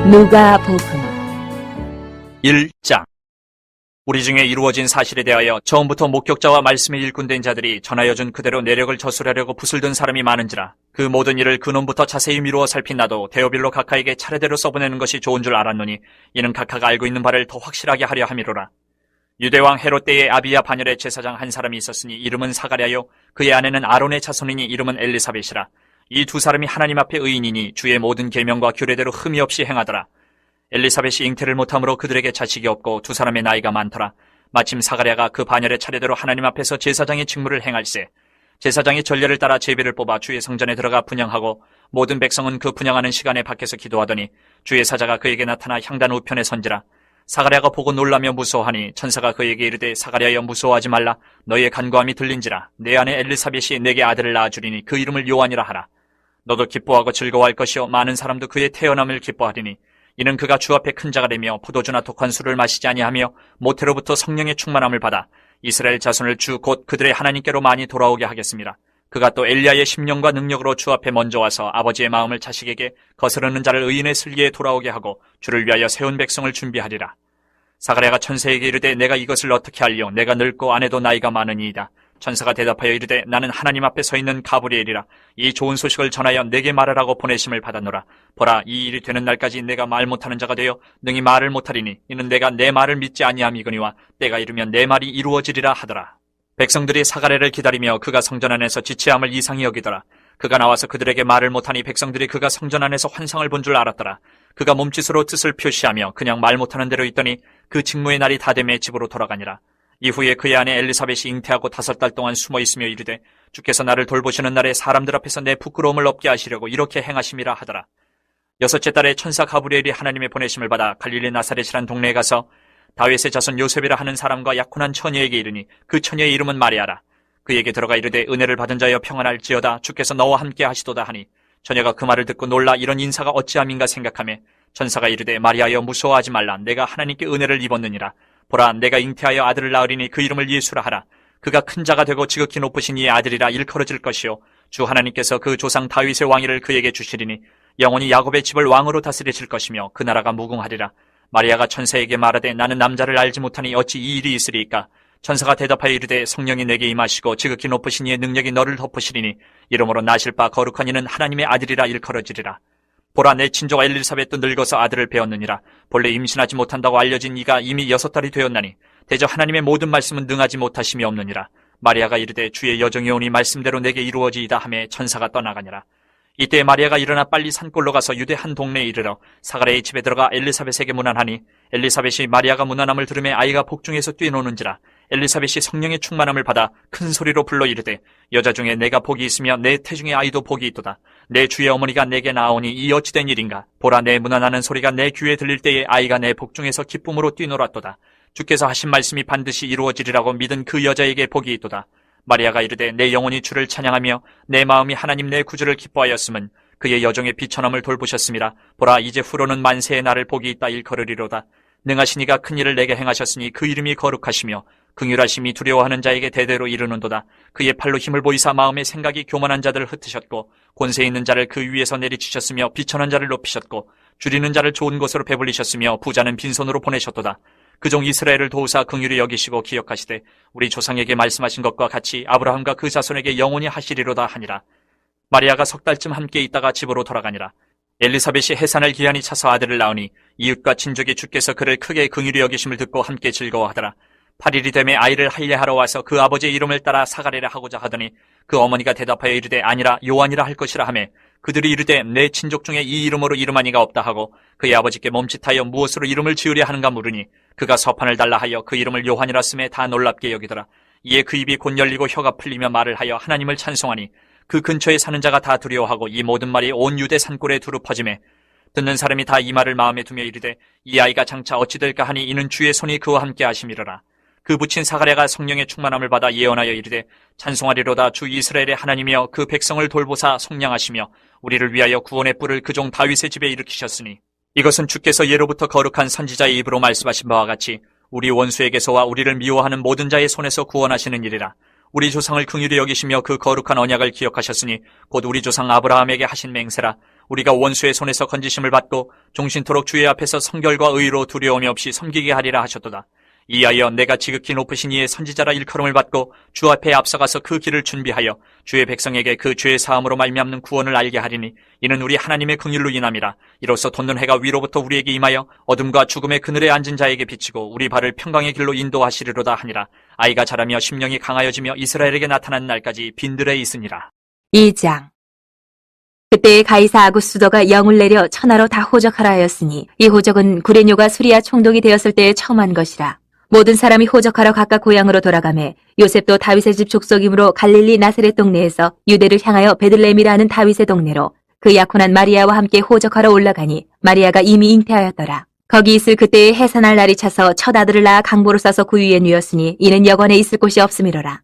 누가복음 1장. 우리 중에 이루어진 사실에 대하여 처음부터 목격자와 말씀에 일꾼된 자들이 전하여 준 그대로 내력을 저술하려고 붓을 든 사람이 많은지라 그 모든 일을 근원부터 자세히 미루어 살핀 나도 데오빌로 각하에게 차례대로 써보내는 것이 좋은 줄 알았노니 이는 각하가 알고 있는 바를 더 확실하게 하려 함이로라. 유대왕 헤롯 때에 아비야 반열의 제사장 한 사람이 있었으니 이름은 사가랴요 그의 아내는 아론의 자손이니 이름은 엘리사벳이라. 이 두 사람이 하나님 앞에 의인이니 주의 모든 계명과 규례대로 흠이 없이 행하더라. 엘리사벳이 잉태를 못함으로 그들에게 자식이 없고 두 사람의 나이가 많더라. 마침 사가랴가 그 반열의 차례대로 하나님 앞에서 제사장의 직무를 행할세. 제사장이 전례를 따라 제비를 뽑아 주의 성전에 들어가 분향하고 모든 백성은 그 분향하는 시간에 밖에서 기도하더니 주의 사자가 그에게 나타나 향단 우편에 선지라. 사가랴가 보고 놀라며 무서워하니 천사가 그에게 이르되 사가랴여 무서워하지 말라. 너희의 간구함이 들린지라. 내 아내 엘리사벳이 내게 아들을 낳아주리니 그 이름을 요한이라 하라. 너도 기뻐하고 즐거워할 것이요 많은 사람도 그의 태어남을 기뻐하리니 이는 그가 주 앞에 큰 자가 되며 포도주나 독한 술을 마시지 아니하며 모태로부터 성령의 충만함을 받아 이스라엘 자손을 주 곧 그들의 하나님께로 많이 돌아오게 하겠습니다. 그가 또 엘리야의 심령과 능력으로 주 앞에 먼저 와서 아버지의 마음을 자식에게 거스르는 자를 의인의 슬기에 돌아오게 하고 주를 위하여 세운 백성을 준비하리라. 사가랴가 천사에게 이르되 내가 이것을 어떻게 알리오? 내가 늙고 아내도 나이가 많으니이다. 천사가 대답하여 이르되 나는 하나님 앞에 서 있는 가브리엘이라. 이 좋은 소식을 전하여 내게 말하라고 보내심을 받았노라. 보라, 이 일이 되는 날까지 내가 말 못하는 자가 되어 능히 말을 못하리니 이는 내가 내 말을 믿지 아니함이거니와 때가 이르면 내 말이 이루어지리라 하더라. 백성들이 사가랴를 기다리며 그가 성전 안에서 지체함을 이상히 여기더라. 그가 나와서 그들에게 말을 못하니 백성들이 그가 성전 안에서 환상을 본 줄 알았더라. 그가 몸짓으로 뜻을 표시하며 그냥 말 못하는 대로 있더니 그 직무의 날이 다 되매 집으로 돌아가니라. 이후에 그의 아내 엘리사벳이 잉태하고 5달 동안 숨어 있으며 이르되 주께서 나를 돌보시는 날에 사람들 앞에서 내 부끄러움을 없게 하시려고 이렇게 행하심이라 하더라. 6째 달에 천사 가브리엘이 하나님의 보내심을 받아 갈릴리 나사렛이란 동네에 가서 다윗의 자손 요셉이라 하는 사람과 약혼한 처녀에게 이르니 그 처녀의 이름은 마리아라. 그에게 들어가 이르되 은혜를 받은 자여 평안할지어다 주께서 너와 함께 하시도다 하니 처녀가 그 말을 듣고 놀라 이런 인사가 어찌함인가 생각하며 천사가 이르되 마리아여 무서워하지 말라. 내가 하나님께 은혜를 입었느니라. 보라, 내가 잉태하여 아들을 낳으리니 그 이름을 예수라 하라. 그가 큰 자가 되고 지극히 높으신 이의 아들이라 일컬어질 것이요 주 하나님께서 그 조상 다윗의 왕위를 그에게 주시리니 영원히 야곱의 집을 왕으로 다스리실 것이며 그 나라가 무궁하리라. 마리아가 천사에게 말하되 나는 남자를 알지 못하니 어찌 이 일이 있으리이까. 천사가 대답하여 이르되 성령이 내게 임하시고 지극히 높으신 이의 능력이 너를 덮으시리니 이러므로 나실 바 거룩한 이는 하나님의 아들이라 일컬어지리라. 보라, 내 친족 엘리사벳도 늙어서 아들을 배웠느니라. 본래 임신하지 못한다고 알려진 이가 이미 6달이 되었나니 대저 하나님의 모든 말씀은 능하지 못하심이 없느니라. 마리아가 이르되 주의 여정이 오니 말씀대로 내게 이루어지이다 하매 천사가 떠나가니라. 이때 마리아가 일어나 빨리 산골로 가서 유대 한 동네에 이르러 사가랴의 집에 들어가 엘리사벳에게 문안하니 엘리사벳이 마리아가 문안함을 들으며 아이가 복중에서 뛰노는지라. 엘리사벳이 성령의 충만함을 받아 큰 소리로 불러 이르되 여자 중에 내가 복이 있으며 내 태중의 아이도 복이 있도다. 내 주의 어머니가 내게 나오니 이 어찌된 일인가. 보라, 내 문안하는 소리가 내 귀에 들릴 때에 아이가 내 복중에서 기쁨으로 뛰놀았도다. 주께서 하신 말씀이 반드시 이루어지리라고 믿은 그 여자에게 복이 있도다. 마리아가 이르되 내 영혼이 주를 찬양하며 내 마음이 하나님 내 구주를 기뻐하였음은 그의 여종의 비천함을 돌보셨음이라. 보라, 이제 후로는 만세의 날을 복이 있다 일컬으리로다. 능하신 이가 큰 일을 내게 행하셨으니 그 이름이 거룩하시며 긍휼하심이 두려워하는 자에게 대대로 이르는도다. 그의 팔로 힘을 보이사 마음의 생각이 교만한 자들을 흩으셨고 권세 있는 자를 그 위에서 내리치셨으며 비천한 자를 높이셨고 줄이는 자를 좋은 곳으로 배불리셨으며 부자는 빈손으로 보내셨도다. 그종 이스라엘을 도우사 긍휼히 여기시고 기억하시되 우리 조상에게 말씀하신 것과 같이 아브라함과 그 자손에게 영원히 하시리로다 하니라. 마리아가 6달쯤 함께 있다가 집으로 돌아가니라. 엘리사벳이 해산을 기한이 차서 아들을 낳으니 이웃과 친족이 주께서 그를 크게 긍휼히 여기심을 듣고 함께 즐거워하더라. 8일이 되매 아이를 할례하러 와서 그 아버지의 이름을 따라 사가랴라 하고자 하더니 그 어머니가 대답하여 이르되 아니라 요한이라 할 것이라 하며 그들이 이르되 내 친족 중에 이 이름으로 이름한 이가 없다 하고 그의 아버지께 몸짓하여 무엇으로 이름을 지으려 하는가 물으니 그가 서판을 달라 하여 그 이름을 요한이라 쓰매 다 놀랍게 여기더라. 이에 그 입이 곧 열리고 혀가 풀리며 말을 하여 하나님을 찬송하니 그 근처에 사는 자가 다 두려워하고 이 모든 말이 온 유대 산골에 두루 퍼지매 듣는 사람이 다 이 말을 마음에 두며 이르되 이 아이가 장차 어찌 될까 하니 이는 주의 손이 그와 함께 하심이로라. 그 부친 사가랴가 성령의 충만함을 받아 예언하여 이르되 찬송하리로다. 주 이스라엘의 하나님이여 그 백성을 돌보사 속량하시며 우리를 위하여 구원의 뿔을 그 종 다윗의 집에 일으키셨으니 이것은 주께서 예로부터 거룩한 선지자의 입으로 말씀하신 바와 같이 우리 원수에게서와 우리를 미워하는 모든 자의 손에서 구원하시는 일이라. 우리 조상을 긍휼히 여기시며 그 거룩한 언약을 기억하셨으니 곧 우리 조상 아브라함에게 하신 맹세라. 우리가 원수의 손에서 건지심을 받고 종신토록 주의 앞에서 성결과 의로 두려움이 없이 섬기게 하리라 하셨도다. 이하여 내가 지극히 높으신 이의 선지자라 일컬음을 받고 주 앞에 앞서가서 그 길을 준비하여 주의 백성에게 그 죄의 사함으로 말미암는 구원을 알게 하리니 이는 우리 하나님의 긍휼로 인함이라. 이로써 돋는 해가 위로부터 우리에게 임하여 어둠과 죽음의 그늘에 앉은 자에게 비치고 우리 발을 평강의 길로 인도하시리로다 하니라. 아이가 자라며 심령이 강하여지며 이스라엘에게 나타난 날까지 빈들에 있으니라. 2장. 그때 가이사 아구스도가 영을 내려 천하로 다 호적하라 하였으니 이 호적은 구레뇨가 수리아 총독이 되었을 때에 처음 한 것이라. 모든 사람이 호적하러 각각 고향으로 돌아가매 요셉도 다윗의 집 족속이므로 갈릴리 나사렛 동네에서 유대를 향하여 베들레헴이라 하는 다윗의 동네로 그 약혼한 마리아와 함께 호적하러 올라가니 마리아가 이미 잉태하였더라. 거기 있을 그때에 해산할 날이 차서 첫 아들을 낳아 강보로 싸서 구유에 누였으니 이는 여관에 있을 곳이 없음이로라.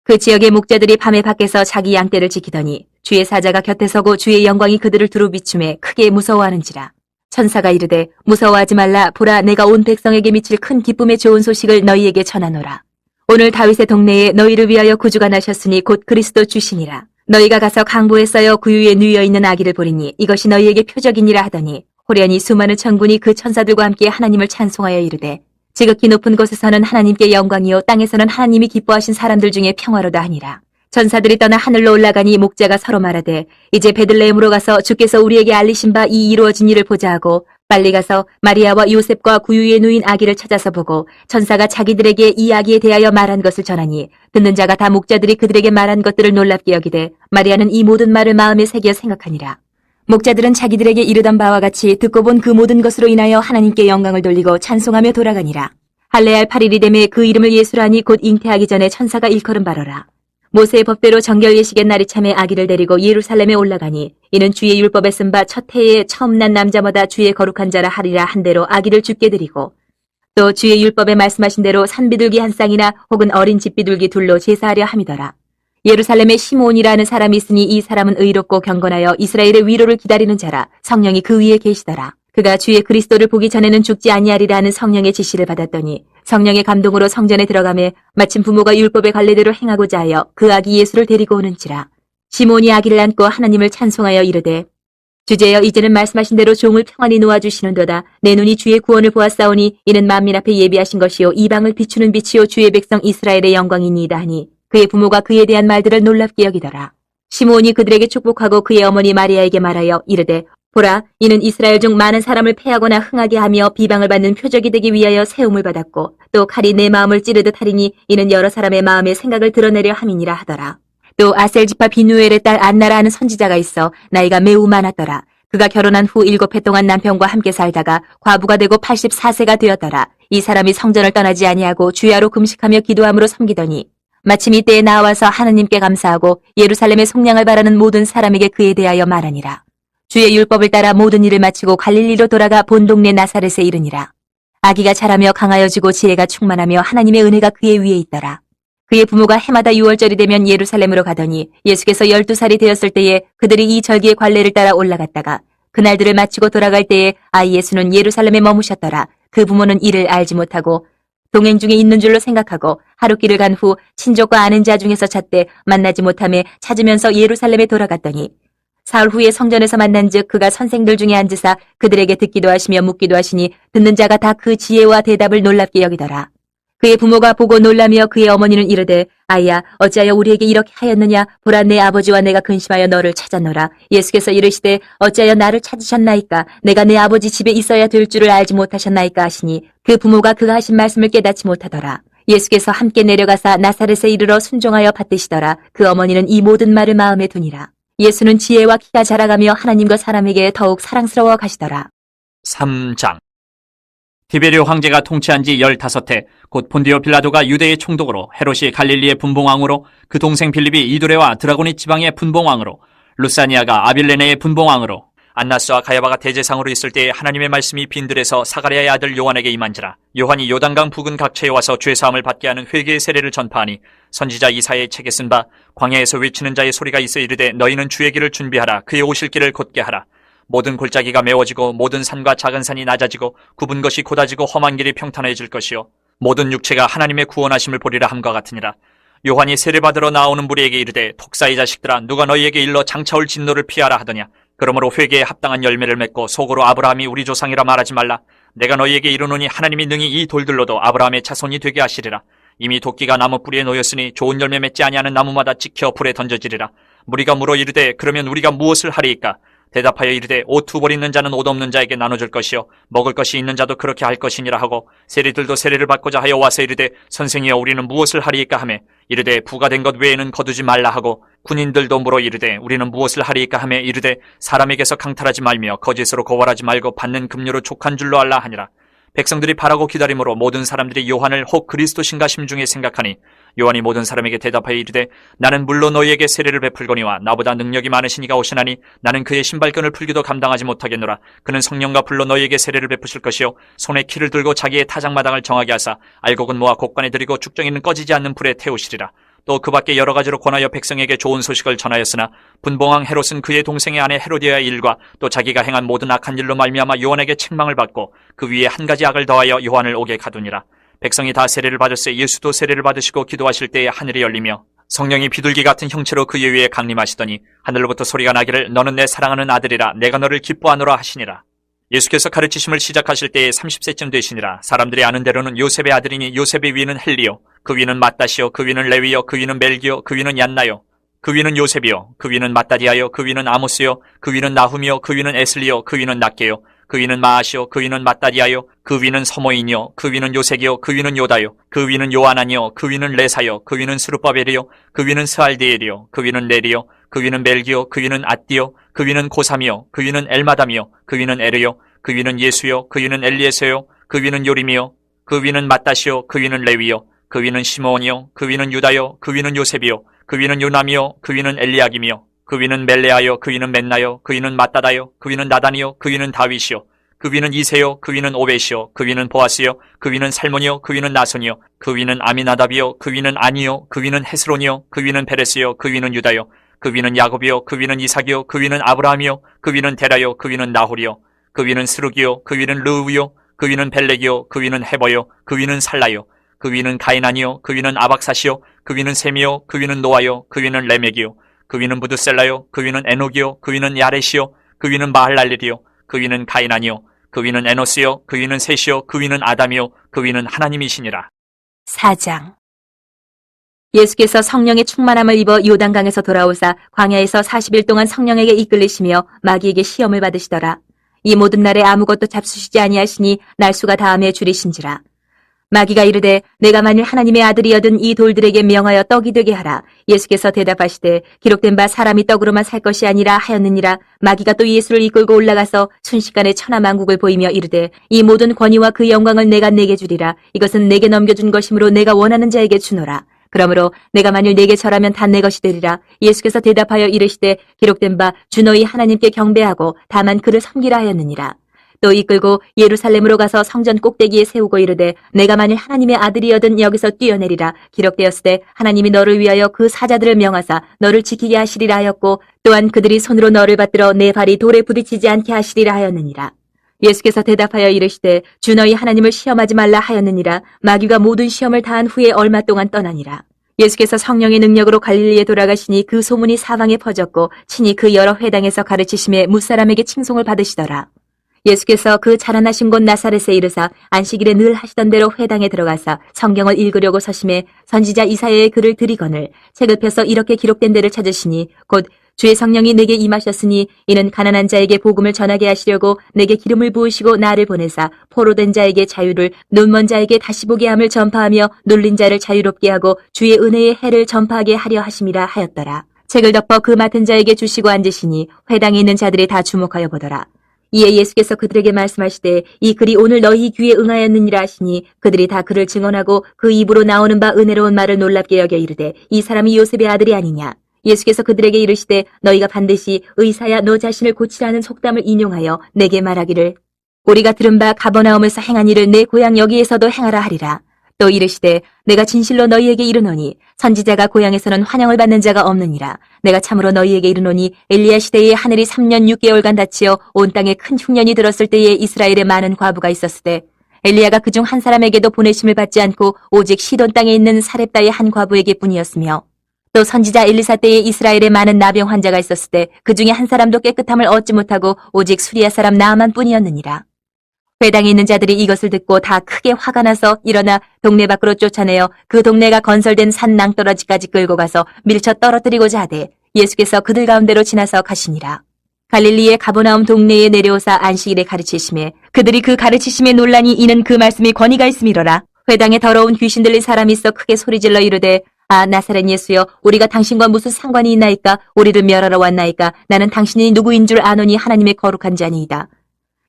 그 지역의 목자들이 밤에 밖에서 자기 양떼를 지키더니 주의 사자가 곁에 서고 주의 영광이 그들을 두루 비춤에 크게 무서워하는지라. 천사가 이르되 무서워하지 말라. 보라, 내가 온 백성에게 미칠 큰 기쁨의 좋은 소식을 너희에게 전하노라. 오늘 다윗의 동네에 너희를 위하여 구주가 나셨으니 곧 그리스도 주시니라. 너희가 가서 강보에 쌓여 구유에 누여 있는 아기를 보리니 이것이 너희에게 표적이니라 하더니 호련히 수많은 천군이 그 천사들과 함께 하나님을 찬송하여 이르되 지극히 높은 곳에서는 하나님께 영광이요 땅에서는 하나님이 기뻐하신 사람들 중에 평화로다 하니라. 전사들이 떠나 하늘로 올라가니 목자가 서로 말하되 이제 베들레헴으로 가서 주께서 우리에게 알리신 바 이 이루어진 일을 보자 하고 빨리 가서 마리아와 요셉과 구유에 누인 아기를 찾아서 보고 천사가 자기들에게 이 아기에 대하여 말한 것을 전하니 듣는 자가 다 목자들이 그들에게 말한 것들을 놀랍게 여기되 마리아는 이 모든 말을 마음에 새겨 생각하니라. 목자들은 자기들에게 이르던 바와 같이 듣고 본 그 모든 것으로 인하여 하나님께 영광을 돌리고 찬송하며 돌아가니라. 할례할 8일이 되매 그 이름을 예수라니 곧 잉태하기 전에 천사가 일컬은 바로라. 모세의 법대로 정결 예식의 날이 참에 아기를 데리고 예루살렘에 올라가니 이는 주의 율법에 쓴 바 첫 해에 처음 난 남자마다 주의 거룩한 자라 하리라 한 대로 아기를 죽게 드리고 또 주의 율법에 말씀하신 대로 산비둘기 한 쌍이나 혹은 어린 집비둘기 둘로 제사하려 함이더라. 예루살렘에 시므온이라는 사람이 있으니 이 사람은 의롭고 경건하여 이스라엘의 위로를 기다리는 자라. 성령이 그 위에 계시더라. 그가 주의 그리스도를 보기 전에는 죽지 아니하리라 하는 성령의 지시를 받았더니 성령의 감동으로 성전에 들어가매 마침 부모가 율법의 관례대로 행하고자 하여 그 아기 예수를 데리고 오는지라. 시몬이 아기를 안고 하나님을 찬송하여 이르되 주제여 이제는 말씀하신 대로 종을 평안히 놓아주시는도다. 내 눈이 주의 구원을 보았사오니 이는 만민 앞에 예비하신 것이요 이방을 비추는 빛이요 주의 백성 이스라엘의 영광이니이다 하니 그의 부모가 그에 대한 말들을 놀랍게 여기더라. 시므온이 그들에게 축복하고 그의 어머니 마리아에게 말하여 이르되 보라, 이는 이스라엘 중 많은 사람을 패하거나 흥하게 하며 비방을 받는 표적이 되기 위하여 세움을 받았고 또 칼이 내 마음을 찌르듯 하리니 이는 여러 사람의 마음의 생각을 드러내려 함이니라 하더라. 또 아셀지파 비누엘의 딸 안나라 하는 선지자가 있어 나이가 매우 많았더라. 그가 결혼한 후 7해 동안 남편과 함께 살다가 과부가 되고 84세가 되었더라. 이 사람이 성전을 떠나지 아니하고 주야로 금식하며 기도함으로 섬기더니 마침 이때에 나와서 하나님께 감사하고 예루살렘의 속량을 바라는 모든 사람에게 그에 대하여 말하니라. 주의 율법을 따라 모든 일을 마치고 갈릴리로 돌아가 본 동네 나사렛에 이르니라. 아기가 자라며 강하여지고 지혜가 충만하며 하나님의 은혜가 그의 위에 있더라. 그의 부모가 해마다 6월절이 되면 예루살렘으로 가더니 예수께서 12살이 되었을 때에 그들이 이 절기의 관례를 따라 올라갔다가 그날들을 마치고 돌아갈 때에 아이 예수는 예루살렘에 머무셨더라. 그 부모는 이를 알지 못하고 동행 중에 있는 줄로 생각하고 하룻길을 간 후 친족과 아는 자 중에서 찾되 만나지 못하며 찾으면서 예루살렘에 돌아갔더니 사흘 후에 성전에서 만난즉 그가 선생들 중에 앉으사 그들에게 듣기도 하시며 묻기도 하시니 듣는 자가 다 그 지혜와 대답을 놀랍게 여기더라. 그의 부모가 보고 놀라며 그의 어머니는 이르되 아이야 어찌하여 우리에게 이렇게 하였느냐. 보라, 내 아버지와 내가 근심하여 너를 찾았노라. 예수께서 이르시되 어찌하여 나를 찾으셨나이까. 내가 내 아버지 집에 있어야 될 줄을 알지 못하셨나이까 하시니 그 부모가 그가 하신 말씀을 깨닫지 못하더라. 예수께서 함께 내려가사 나사렛에 이르러 순종하여 받드시더라. 그 어머니는 이 모든 말을 마음에 두니라. 예수는 지혜와 키가 자라가며 하나님과 사람에게 더욱 사랑스러워 가시더라. 3장. 티베리오 황제가 통치한 지 15해 곧 본디오 빌라도가 유대의 총독으로 헤롯이 갈릴리의 분봉왕으로 그 동생 빌립이 이두레와 드라고니 지방의 분봉왕으로 루사니아가 아빌레네의 분봉왕으로 안나스와 가야바가 대제상으로 있을 때에 하나님의 말씀이 빈들에서 사가랴의 아들 요한에게 임한지라. 요한이 요단강 부근 각처에 와서 죄사함을 받게 하는 회개의 세례를 전파하니 선지자 이사야의 책에 쓴 바 광야에서 외치는 자의 소리가 있어 이르되 너희는 주의 길을 준비하라. 그의 오실 길을 곧게 하라. 모든 골짜기가 메워지고 모든 산과 작은 산이 낮아지고 굽은 것이 곧아지고 험한 길이 평탄해질 것이요 모든 육체가 하나님의 구원하심을 보리라 함과 같으니라. 요한이 세례받으러 나오는 무리에게 이르되 독사의 자식들아 누가 너희에게 일러 장차올 진노를 피하라 하더냐. 그러므로 회개에 합당한 열매를 맺고 속으로 아브라함이 우리 조상이라 말하지 말라. 내가 너희에게 이르노니 하나님이 능히 이 돌들로도 아브라함의 자손이 되게 하시리라. 이미 도끼가 나무 뿌리에 놓였으니 좋은 열매 맺지 아니하는 나무마다 찍혀 불에 던져지리라. 무리가 물어 이르되 그러면 우리가 무엇을 하리이까? 대답하여 이르되 옷 두 벌 있는 자는 옷 없는 자에게 나눠줄 것이요 먹을 것이 있는 자도 그렇게 할 것이니라 하고 세리들도 세례를 받고자 하여 와서 이르되 선생이여 우리는 무엇을 하리이까 하매 이르되 부가 된 것 외에는 거두지 말라 하고 군인들도 물어 이르되 우리는 무엇을 하리이까 하매 이르되 사람에게서 강탈하지 말며 거짓으로 고발하지 말고 받는 급료로 족한 줄로 알라 하니라. 백성들이 바라고 기다림으로 모든 사람들이 요한을 혹 그리스도신가 심중에 생각하니 요한이 모든 사람에게 대답하여 이르되 나는 물론 너희에게 세례를 베풀거니와 나보다 능력이 많으신 이가 오시나니 나는 그의 신발끈을 풀기도 감당하지 못하겠노라. 그는 성령과 불로 너희에게 세례를 베푸실 것이요 손에 키를 들고 자기의 타작마당을 정하게 하사 알곡은 모아 곡간에 들이고 죽정이는 꺼지지 않는 불에 태우시리라. 또 그 밖에 여러 가지로 권하여 백성에게 좋은 소식을 전하였으나 분봉왕 헤롯은 그의 동생의 아내 헤로디아의 일과 또 자기가 행한 모든 악한 일로 말미암아 요한에게 책망을 받고 그 위에 한 가지 악을 더하여 요한을 오게 가두니라. 백성이 다 세례를 받을새 예수도 세례를 받으시고 기도하실 때에 하늘이 열리며 성령이 비둘기 같은 형체로 그의 위에 강림하시더니 하늘로부터 소리가 나기를 너는 내 사랑하는 아들이라 내가 너를 기뻐하노라 하시니라. 예수께서 가르치심을 시작하실 때에 30세쯤 되시니라. 사람들이 아는 대로는 요셉의 아들이니 요셉의 위는 헬리요 그 위는 맏다시요 그 위는 레위요 그 위는 멜기요 그 위는 얀나요 그 위는 요셉이요 그 위는 맏다디아요 그 위는 아모스요 그 위는 나훔이요 그 위는 에슬리요 그 위는 낫게요 그 위는 마아시요 그 위는 맏다디아요 그 위는 서모인이요 그 위는 요색이요 그 위는 요다요 그 위는 요하나니요 그 위는 레사요 그 위는 스룹바벨이요 그 위는 스알디엘이요 그 위는 네리요 그 위는 멜기요 그 위는 앗디요 그 위는 고삼이요 그 위는 엘마담이요 그 위는 에르요 그 위는 예수요 그 위는 엘리에서요 그 위는 요림이요 그 위는 맏다시요 그 위는 레위요 그 위는 시몬이요 그 위는 유다요 그 위는 요셉이요 그 위는 요남이요 그 위는 엘리야김이요 그 위는 멜레아요 그 위는 멘나요 그 위는 맏다다요 그 위는 나단이요 그 위는 다윗이요 그 위는 이세요 그 위는 오벳이요 그 위는 보아스요 그 위는 살몬이요 그 위는 나손이요 그 위는 아미나답이요 그 위는 아니요 그 위는 헤스론이요 그 위는 베레스요 그 위는 유다요 그 위는 야곱이요 그 위는 이삭이요 그 위는 아브라함이요 그 위는 데라요 그 위는 나홀이요 그 위는 스룩이요 그 위는 르우요 그 위는 벨렉이요 그 위는 헤버요 그 위는 살라요 그 위는 가이난이요 그 위는 아박사시요 그 위는 셈이요 그 위는 노아요 그 위는 레멕이요 그 위는 부드셀라요 그 위는 에녹이요 그 위는 야렛이요 그 위는 마할랄렐이요 그 위는 가이난이요 그 위는 에노스요 그 위는 셋이요 그 위는 아담이요 그 위는 하나님이시니라. 4장. 예수께서 성령의 충만함을 입어 요단강에서 돌아오사 광야에서 40일 동안 성령에게 이끌리시며 마귀에게 시험을 받으시더라. 이 모든 날에 아무것도 잡수시지 아니하시니 날수가 다함에 줄이신지라. 마귀가 이르되 내가 만일 하나님의 아들이여든 이 돌들에게 명하여 떡이 되게 하라. 예수께서 대답하시되 기록된 바 사람이 떡으로만 살 것이 아니라 하였느니라. 마귀가 또 예수를 이끌고 올라가서 순식간에 천하만국을 보이며 이르되 이 모든 권위와 그 영광을 내가 내게 주리라. 이것은 내게 넘겨준 것이므로 내가 원하는 자에게 주노라. 그러므로 내가 만일 내게 절하면 다 내 것이 되리라. 예수께서 대답하여 이르시되 기록된 바 주 너희 하나님께 경배하고 다만 그를 섬기라 하였느니라. 또 이끌고 예루살렘으로 가서 성전 꼭대기에 세우고 이르되 내가 만일 하나님의 아들이여든 여기서 뛰어내리라. 기록되었으되 하나님이 너를 위하여 그 사자들을 명하사 너를 지키게 하시리라 하였고 또한 그들이 손으로 너를 받들어 내 발이 돌에 부딪히지 않게 하시리라 하였느니라. 예수께서 대답하여 이르시되 주 너희 하나님을 시험하지 말라 하였느니라. 마귀가 모든 시험을 다한 후에 얼마 동안 떠나니라. 예수께서 성령의 능력으로 갈릴리에 돌아가시니 그 소문이 사방에 퍼졌고 친히 그 여러 회당에서 가르치심에 무사람에게 칭송을 받으시더라. 예수께서 그 자라나신 곳 나사렛에 이르사 안식일에 늘 하시던 대로 회당에 들어가사 성경을 읽으려고 서심해 선지자 이사야의 글을 들이거늘 책을 펴서 이렇게 기록된 데를 찾으시니 곧 주의 성령이 내게 임하셨으니 이는 가난한 자에게 복음을 전하게 하시려고 내게 기름을 부으시고 나를 보내사 포로된 자에게 자유를 눈먼 자에게 다시 보게 함을 전파하며 눌린 자를 자유롭게 하고 주의 은혜의 해를 전파하게 하려 하심이라 하였더라. 책을 덮어 그 맡은 자에게 주시고 앉으시니 회당에 있는 자들이 다 주목하여 보더라. 이에 예수께서 그들에게 말씀하시되 이 글이 오늘 너희 귀에 응하였느니라 하시니 그들이 다 그를 증언하고 그 입으로 나오는 바 은혜로운 말을 놀랍게 여겨 이르되 이 사람이 요셉의 아들이 아니냐. 예수께서 그들에게 이르시되 너희가 반드시 의사야 너 자신을 고치라는 속담을 인용하여 내게 말하기를 우리가 들은 바 가버나움에서 행한 일을 내 고향 여기에서도 행하라 하리라. 또 이르시되 내가 진실로 너희에게 이르노니 선지자가 고향에서는 환영을 받는 자가 없느니라. 내가 참으로 너희에게 이르노니 엘리야 시대에 하늘이 3년 6개월간 닫히어 온 땅에 큰 흉년이 들었을 때에 이스라엘에 많은 과부가 있었을 때 엘리야가 그중 한 사람에게도 보내심을 받지 않고 오직 시돈 땅에 있는 사렙다의 한 과부에게 뿐이었으며 또 선지자 엘리사 때에 이스라엘에 많은 나병 환자가 있었을 때 그 중에 한 사람도 깨끗함을 얻지 못하고 오직 수리아 사람 나아만 뿐이었느니라. 회당에 있는 자들이 이것을 듣고 다 크게 화가 나서 일어나 동네 밖으로 쫓아내어 그 동네가 건설된 산 낭떠러지까지 끌고 가서 밀쳐 떨어뜨리고자 하되 예수께서 그들 가운데로 지나서 가시니라. 갈릴리의 가버나움 동네에 내려오사 안식일에 가르치심에 그들이 그 가르치심에 논란이 이는 그 말씀이 권위가 있음이로라. 회당에 더러운 귀신 들린 사람이 있어 크게 소리질러 이르되 아 나사렛 예수여 우리가 당신과 무슨 상관이 있나이까 우리를 멸하러 왔나이까 나는 당신이 누구인 줄 아노니 하나님의 거룩한 자니이다.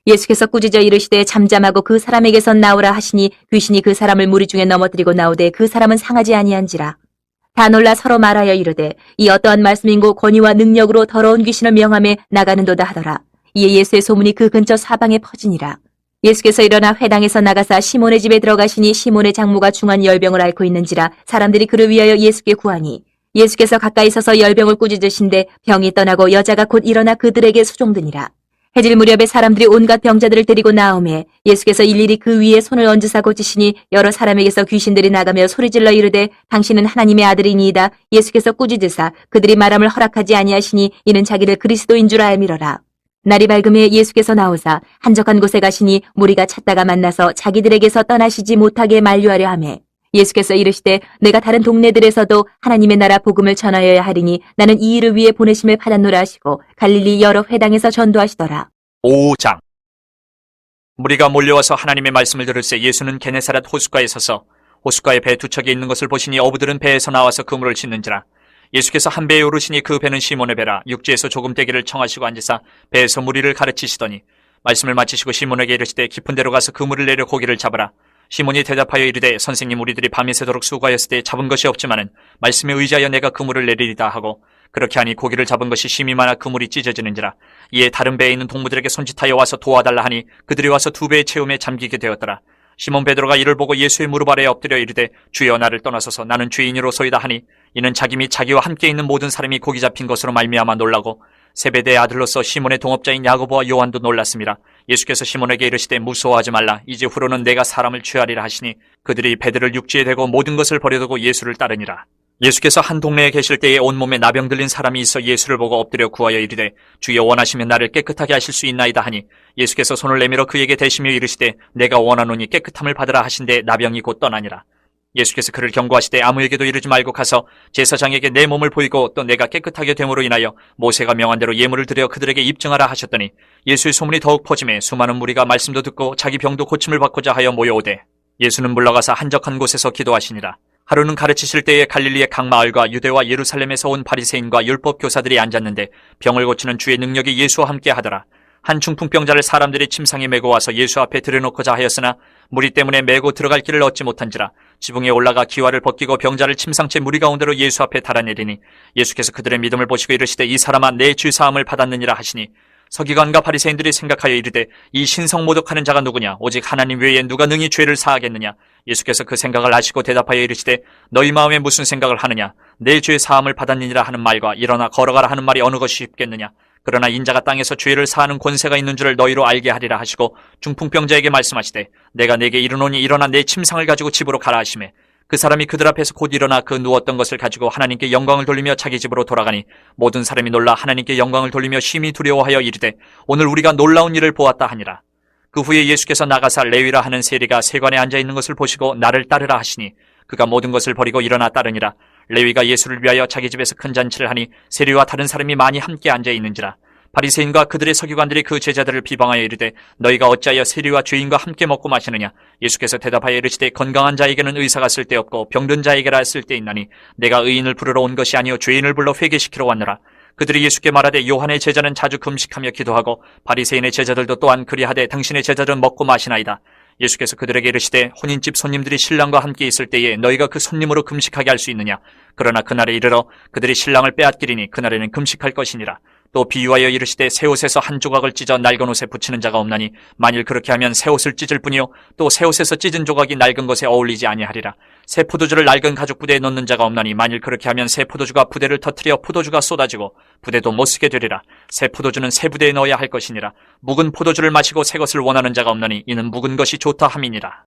예수께서 꾸짖어 이르시되 잠잠하고 그 사람에게서 나오라 하시니 귀신이 그 사람을 무리 중에 넘어뜨리고 나오되 그 사람은 상하지 아니한지라. 다 놀라 서로 말하여 이르되 이 어떠한 말씀인고 권위와 능력으로 더러운 귀신을 명함에 나가는도다 하더라. 이에 예수의 소문이 그 근처 사방에 퍼지니라. 예수께서 일어나 회당에서 나가사 시몬의 집에 들어가시니 시몬의 장모가 중한 열병을 앓고 있는지라 사람들이 그를 위하여 예수께 구하니 예수께서 가까이 서서 열병을 꾸짖으신데 병이 떠나고 여자가 곧 일어나 그들에게 수종드니라. 해질 무렵에 사람들이 온갖 병자들을 데리고 나오매 예수께서 일일이 그 위에 손을 얹으사 고치시니 여러 사람에게서 귀신들이 나가며 소리질러 이르되 당신은 하나님의 아들이니이다. 예수께서 꾸짖으사 그들이 말함을 허락하지 아니하시니 이는 자기를 그리스도인 줄 알미러라. 날이 밝음에 예수께서 나오사 한적한 곳에 가시니 무리가 찾다가 만나서 자기들에게서 떠나시지 못하게 만류하려 하매 예수께서 이르시되 내가 다른 동네들에서도 하나님의 나라 복음을 전하여야 하리니 나는 이 일을 위해 보내심을 받았노라 하시고 갈릴리 여러 회당에서 전도하시더라. 5장. 무리가 몰려와서 하나님의 말씀을 들을새 예수는 게네사렛 호숫가에 서서 호숫가에 배 두 척이 있는 것을 보시니 어부들은 배에서 나와서 그물을 싣는지라. 예수께서 한 배에 오르시니 그 배는 시몬의 배라. 육지에서 조금 떼기를 청하시고 앉으사 배에서 무리를 가르치시더니 말씀을 마치시고 시몬에게 이르시되 깊은 데로 가서 그물을 내려 고기를 잡으라. 시몬이 대답하여 이르되 선생님 우리들이 밤이 새도록 수고하였을 때 잡은 것이 없지만은 말씀에 의지하여 내가 그물을 내리리다 하고 그렇게 하니 고기를 잡은 것이 심히 많아 그물이 찢어지는지라. 이에 다른 배에 있는 동무들에게 손짓하여 와서 도와달라 하니 그들이 와서 두 배의 채움에 잠기게 되었더라. 시몬 베드로가 이를 보고 예수의 무릎 아래에 엎드려 이르되 주여 나를 떠나소서 나는 죄인으로소이다 하니 이는 자기 및 자기와 함께 있는 모든 사람이 고기 잡힌 것으로 말미암아 놀라고 세베대의 아들로서 시몬의 동업자인 야고보와 요한도 놀랐습니다. 예수께서 시몬에게 이르시되 무서워하지 말라. 이제 후로는 내가 사람을 취하리라 하시니 그들이 배들을 육지에 대고 모든 것을 버려두고 예수를 따르니라. 예수께서 한 동네에 계실 때에 온몸에 나병 들린 사람이 있어 예수를 보고 엎드려 구하여 이르되 주여 원하시면 나를 깨끗하게 하실 수 있나이다 하니 예수께서 손을 내밀어 그에게 대시며 이르시되 내가 원하노니 깨끗함을 받으라 하신데 나병이 곧 떠나니라. 예수께서 그를 경고하시되 아무에게도 이르지 말고 가서 제사장에게 내 몸을 보이고 또 내가 깨끗하게 됨으로 인하여 모세가 명한 대로 예물을 드려 그들에게 입증하라 하셨더니 예수의 소문이 더욱 퍼짐에 수많은 무리가 말씀도 듣고 자기 병도 고침을 받고자 하여 모여오되 예수는 물러가사 한적한 곳에서 기도하시니라. 하루는 가르치실 때에 갈릴리의 각 마을과 유대와 예루살렘에서 온 바리새인과 율법 교사들이 앉았는데 병을 고치는 주의 능력이 예수와 함께 하더라. 한 중풍병자를 사람들이 침상에 메고 와서 예수 앞에 들여놓고자 하였으나 무리 때문에 메고 들어갈 길을 얻지 못한지라. 지붕에 올라가 기와를 벗기고 병자를 침상째 무리 가운데로 예수 앞에 달아내리니 예수께서 그들의 믿음을 보시고 이르시되 이 사람아 내 죄 사함을 받았느니라 하시니 서기관과 바리새인들이 생각하여 이르되 이 신성 모독하는 자가 누구냐 오직 하나님 외에 누가 능히 죄를 사하겠느냐. 예수께서 그 생각을 아시고 대답하여 이르시되 너희 마음에 무슨 생각을 하느냐. 내 죄 사함을 받았느니라 하는 말과 일어나 걸어가라 하는 말이 어느 것이 쉽겠느냐. 그러나 인자가 땅에서 죄를 사하는 권세가 있는 줄을 너희로 알게 하리라 하시고 중풍병자에게 말씀하시되 내가 내게 이르노니 일어나 내 침상을 가지고 집으로 가라 하시매 그 사람이 그들 앞에서 곧 일어나 그 누웠던 것을 가지고 하나님께 영광을 돌리며 자기 집으로 돌아가니 모든 사람이 놀라 하나님께 영광을 돌리며 심히 두려워하여 이르되 오늘 우리가 놀라운 일을 보았다 하니라. 그 후에 예수께서 나가사 레위라 하는 세리가 세관에 앉아있는 것을 보시고 나를 따르라 하시니 그가 모든 것을 버리고 일어나 따르니라. 레위가 예수를 위하여 자기 집에서 큰 잔치를 하니 세리와 다른 사람이 많이 함께 앉아있는지라. 바리새인과 그들의 서기관들이 그 제자들을 비방하여 이르되 너희가 어찌하여 세리와 죄인과 함께 먹고 마시느냐. 예수께서 대답하여 이르시되 건강한 자에게는 의사가 쓸데없고 병든 자에게라 쓸데있나니 내가 의인을 부르러 온 것이 아니요 죄인을 불러 회개시키러 왔노라. 그들이 예수께 말하되 요한의 제자는 자주 금식하며 기도하고 바리새인의 제자들도 또한 그리하되 당신의 제자들은 먹고 마시나이다. 예수께서 그들에게 이르시되 혼인집 손님들이 신랑과 함께 있을 때에 너희가 그 손님으로 금식하게 할 수 있느냐. 그러나 그날에 이르러 그들이 신랑을 빼앗기리니 그날에는 금식할 것이니라. 또 비유하여 이르시되 새 옷에서 한 조각을 찢어 낡은 옷에 붙이는 자가 없나니 만일 그렇게 하면 새 옷을 찢을 뿐이요 또 새 옷에서 찢은 조각이 낡은 것에 어울리지 아니하리라. 새 포도주를 낡은 가죽 부대에 넣는 자가 없나니 만일 그렇게 하면 새 포도주가 부대를 터뜨려 포도주가 쏟아지고 부대도 못 쓰게 되리라. 새 포도주는 새 부대에 넣어야 할 것이니라. 묵은 포도주를 마시고 새 것을 원하는 자가 없나니 이는 묵은 것이 좋다 함이니라.